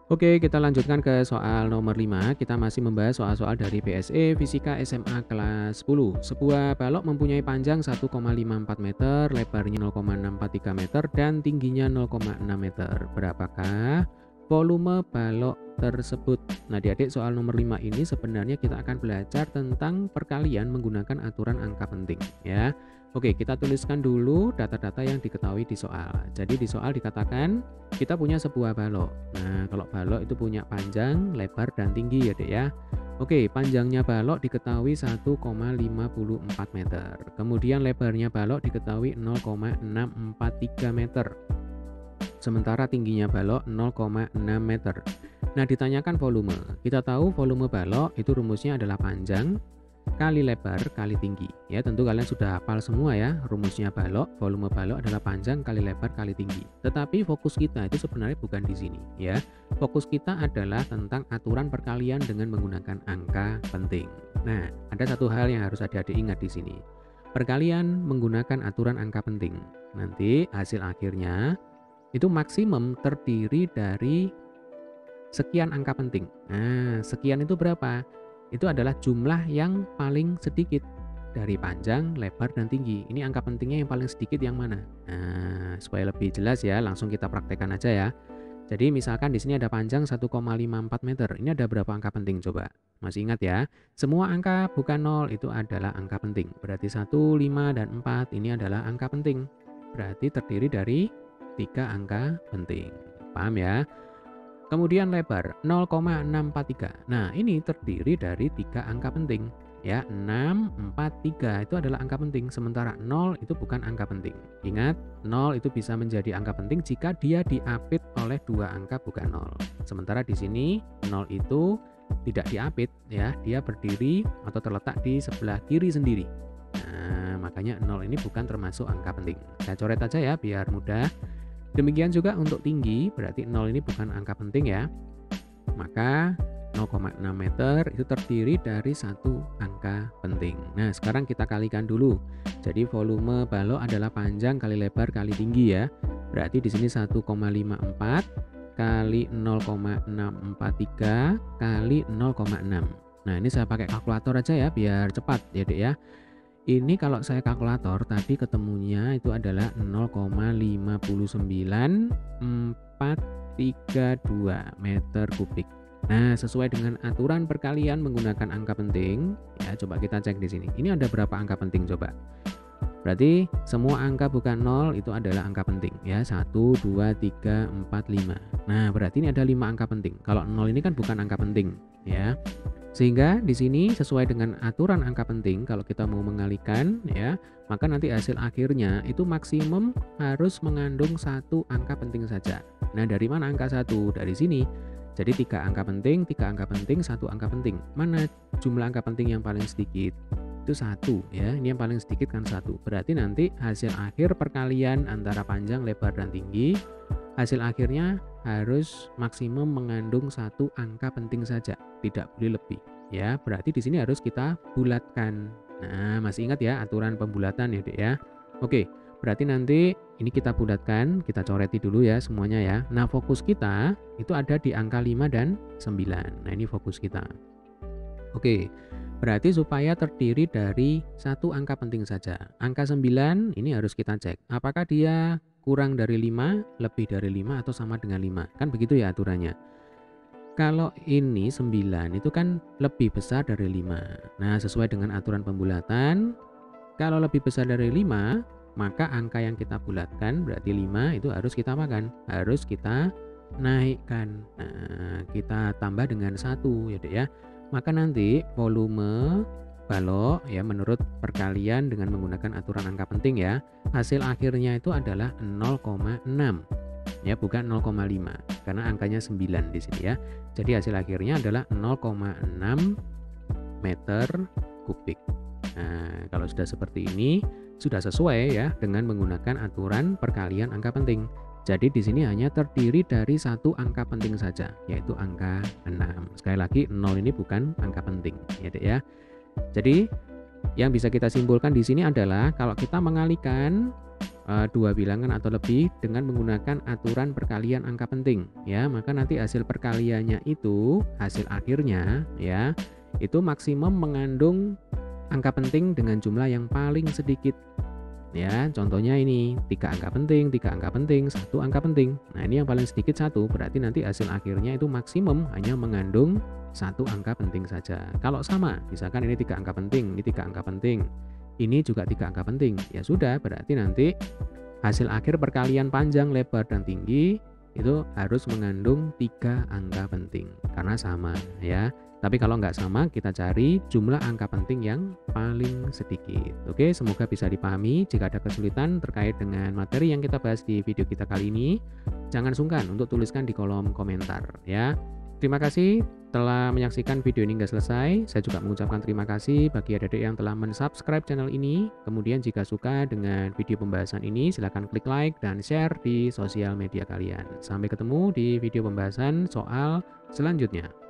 Oke, kita lanjutkan ke soal nomor 5. Kita masih membahas soal-soal dari PSE Fisika SMA kelas 10. Sebuah balok mempunyai panjang 1,54 meter, lebarnya 0,643 meter, dan tingginya 0,6 meter. Berapakah volume balok tersebut? Nah, adik-adik, soal nomor 5 ini sebenarnya kita akan belajar tentang perkalian menggunakan aturan angka penting, ya. Oke, kita tuliskan dulu data-data yang diketahui di soal. Jadi di soal dikatakan kita punya sebuah balok. Nah, kalau balok itu punya panjang, lebar, dan tinggi ya, Dek ya. Oke, panjangnya balok diketahui 1,54 meter. Kemudian lebarnya balok diketahui 0,643 meter. Sementara tingginya balok 0,6 meter. Nah, ditanyakan volume. Kita tahu volume balok itu rumusnya adalah panjang kali lebar kali tinggi. Ya, tentu kalian sudah hafal semua ya, rumusnya balok, volume balok adalah panjang kali lebar kali tinggi. Tetapi fokus kita itu sebenarnya bukan di sini ya. Fokus kita adalah tentang aturan perkalian dengan menggunakan angka penting. Nah, ada satu hal yang harus adik-adik ingat di sini. Perkalian menggunakan aturan angka penting. Nanti hasil akhirnya itu maksimum terdiri dari sekian angka penting. Nah, sekian itu berapa? Itu adalah jumlah yang paling sedikit dari panjang, lebar, dan tinggi. Ini angka pentingnya yang paling sedikit yang mana? Nah, supaya lebih jelas ya, langsung kita praktekkan aja ya. Jadi misalkan di sini ada panjang 1,54 meter. Ini ada berapa angka penting coba? Masih ingat ya? Semua angka bukan 0 itu adalah angka penting. Berarti 1, 5, dan 4 ini adalah angka penting. Berarti terdiri dari 3 angka penting. Paham ya? Kemudian lebar 0,643. Nah, ini terdiri dari 3 angka penting. Ya, 6, 4, 3 itu adalah angka penting. Sementara 0 itu bukan angka penting. Ingat, 0 itu bisa menjadi angka penting jika dia diapit oleh 2 angka bukan 0. Sementara di sini 0 itu tidak diapit ya, dia berdiri atau terletak di sebelah kiri sendiri. Nah, makanya 0 ini bukan termasuk angka penting. Saya coret aja ya biar mudah. Demikian juga untuk tinggi, berarti 0 ini bukan angka penting ya. Maka 0,6 meter itu terdiri dari satu angka penting. Nah, sekarang kita kalikan dulu. Jadi volume balok adalah panjang kali lebar kali tinggi ya. Berarti di sini 1,54 kali 0,643 kali 0,6. Nah, ini saya pakai kalkulator aja ya biar cepat ya, Dek ya. Ini kalau saya kalkulator tadi ketemunya itu adalah 0,59432 meter kubik. Nah, sesuai dengan aturan perkalian menggunakan angka penting, ya coba kita cek di sini. Ini ada berapa angka penting coba? Berarti semua angka bukan 0 itu adalah angka penting ya. 1, 2, 3, 4, 5. Nah, berarti ini ada 5 angka penting. Kalau 0 ini kan bukan angka penting ya. Sehingga di sini sesuai dengan aturan angka penting, kalau kita mau mengalihkan ya, maka nanti hasil akhirnya itu maksimum harus mengandung satu angka penting saja. Nah, dari mana angka 1? Dari sini. Jadi 3 angka penting, 3 angka penting, 1 angka penting. Mana jumlah angka penting yang paling sedikit? Itu 1 ya. Ini yang paling sedikit kan 1. Berarti nanti hasil akhir perkalian antara panjang, lebar, dan tinggi, hasil akhirnya harus maksimum mengandung satu angka penting saja, tidak boleh lebih. Ya, berarti di sini harus kita bulatkan. Nah, masih ingat ya aturan pembulatan ya, Dek ya. Oke, berarti nanti ini kita bulatkan, kita coreti dulu ya semuanya ya. Nah, fokus kita itu ada di angka 5 dan 9. Nah, ini fokus kita. Oke, berarti supaya terdiri dari satu angka penting saja. Angka 9 ini harus kita cek. Apakah dia kurang dari 5, lebih dari 5, atau sama dengan 5? Kan begitu ya aturannya. Kalau ini 9 itu kan lebih besar dari 5. Nah, sesuai dengan aturan pembulatan, kalau lebih besar dari 5, maka angka yang kita bulatkan berarti 5 itu harus kita apakan? Harus kita naikkan. Nah, kita tambah dengan 1 ya, Dek ya. Maka nanti volume balok ya menurut perkalian dengan menggunakan aturan angka penting ya, hasil akhirnya itu adalah 0,6 ya, bukan 0,5 karena angkanya 9 di sini ya. Jadi hasil akhirnya adalah 0,6 meter kubik. Nah, kalau sudah seperti ini sudah sesuai ya dengan menggunakan aturan perkalian angka penting. Jadi di sini hanya terdiri dari satu angka penting saja, yaitu angka 6. Sekali lagi 0 ini bukan angka penting ya, Dek ya. Jadi Yang bisa kita simpulkan di sini adalah kalau kita mengalihkan dua bilangan atau lebih dengan menggunakan aturan perkalian angka penting ya, maka nanti hasil perkaliannya itu, hasil akhirnya ya, itu maksimum mengandung angka penting dengan jumlah yang paling sedikit. Ya, contohnya ini 3 angka penting, 3 angka penting, 1 angka penting. Nah, ini yang paling sedikit 1, berarti nanti hasil akhirnya itu maksimum hanya mengandung 1 angka penting saja. Kalau sama, misalkan ini 3 angka penting, ini 3 angka penting, ini juga 3 angka penting. Ya sudah, berarti nanti hasil akhir perkalian panjang, lebar, dan tinggi itu harus mengandung 3 angka penting karena sama ya. Tapi kalau nggak sama, kita cari jumlah angka penting yang paling sedikit. Oke, semoga bisa dipahami. Jika ada kesulitan terkait dengan materi yang kita bahas di video kita kali ini, jangan sungkan untuk tuliskan di kolom komentar ya. Terima kasih telah menyaksikan video ini hingga selesai. Saya juga mengucapkan terima kasih bagi adik-adik yang telah mensubscribe channel ini. Kemudian jika suka dengan video pembahasan ini, silahkan klik like dan share di sosial media kalian. Sampai ketemu di video pembahasan soal selanjutnya.